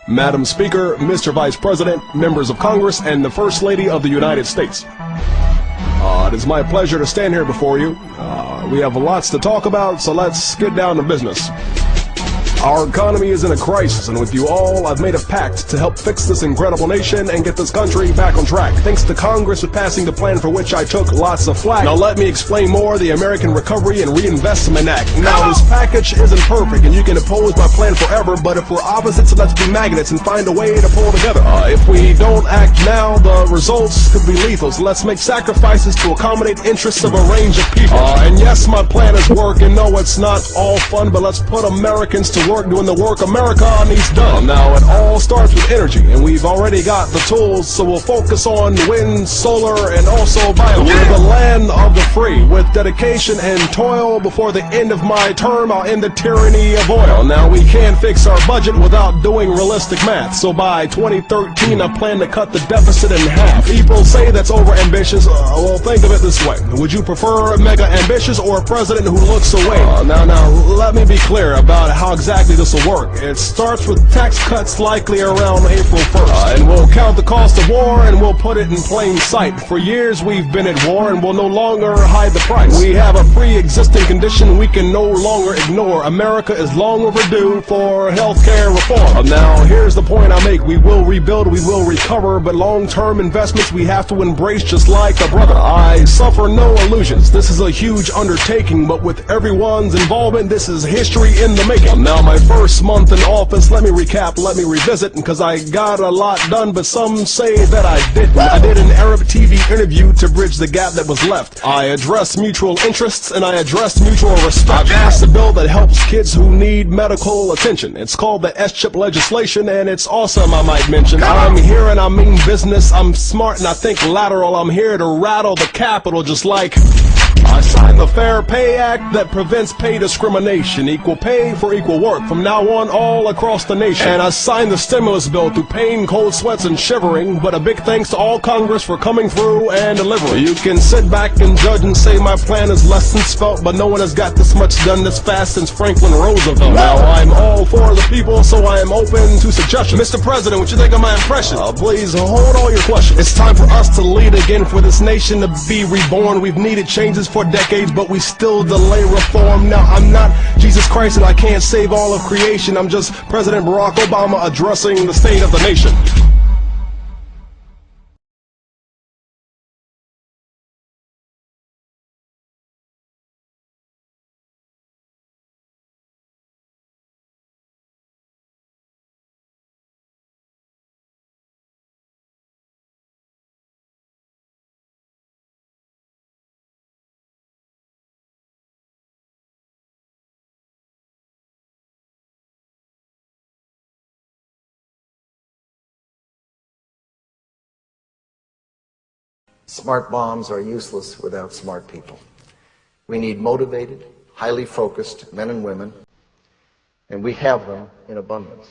Madam Speaker, Mr. Vice President, members of Congress, and the First Lady of the United States. It is my pleasure to stand here before you. We have lots to talk about, so let's get down to business. Our economy is in a crisis, and with you all, I've made a pact to help fix this incredible nation and get this country back on track. Thanks to Congress for passing the plan for which I took lots of flack. Now let me explain more: the American Recovery and Reinvestment Act. Now this package isn't perfect, and you can oppose my plan forever, but if we're opposites, let's be magnets and find a way to pull together. If we don't act now, the results could be lethal, so let's make sacrifices to accommodate interests of a range of people. And yes, my plan is working. No, it's not all fun, but let's put Americans to work doing the work America needs done. Now it all starts with energy, and we've already got the tools, so we'll focus on wind, solar, and also biofuel. We're the land of the free. With dedication and toil, before the end of my term, I'll end the tyranny of oil. Now we can't fix our budget without doing realistic math, so by 2013 I plan to cut the deficit in half. People say that's over-ambitious. Well, think of it this way: would you prefer mega-ambitious or a president who looks away? Now, let me be clear about how exactly this will work. It starts with tax cuts likely around April 1st. And we'll count the cost of war and we'll put it in plain sight. For years we've been at war and we'll no longer hide the price. We have a pre-existing condition we can no longer ignore. America is long overdue for healthcare reform. Now here's the point I make: we will rebuild, we will recover, but long-term investments we have to embrace just like a brother. I suffer no illusions. This is a huge undertaking, but with everyone's involvement, this is history in the making. Now my first month in office, let me recap, let me revisit, because I got a lot done, but some say that I didn't. I did an Arab TV interview to bridge the gap that was left. I addressed mutual interests and I addressed mutual respect. I passed a bill that helps kids who need medical attention. It's called the S-chip legislation, and it's awesome, I might mention. I'm here and I mean business. I'm smart and I think lateral. I'm here to rattle the Capitol, just like I signed the Fair Pay Act that prevents pay discrimination, equal pay for equal work from now on all across the nation. And I signed the stimulus bill through pain, cold sweats, and shivering, but a big thanks to all Congress for coming through and delivering. You can sit back and judge and say my plan is less than svelte, but no one has got this much done this fast since Franklin Roosevelt. Now I'm all for the people, so I am open to suggestions. Mr. President, what you think of my impression? Please hold all your questions. It's time for us to lead again, for this nation to be reborn. We've needed changes for decades, but we still delay reform. Now I'm not Jesus Christ and I can't save all of creation. I'm just President Barack Obama addressing the state of the nation. Smart bombs are useless without smart people. We need motivated, highly focused men and women, and we have them in abundance.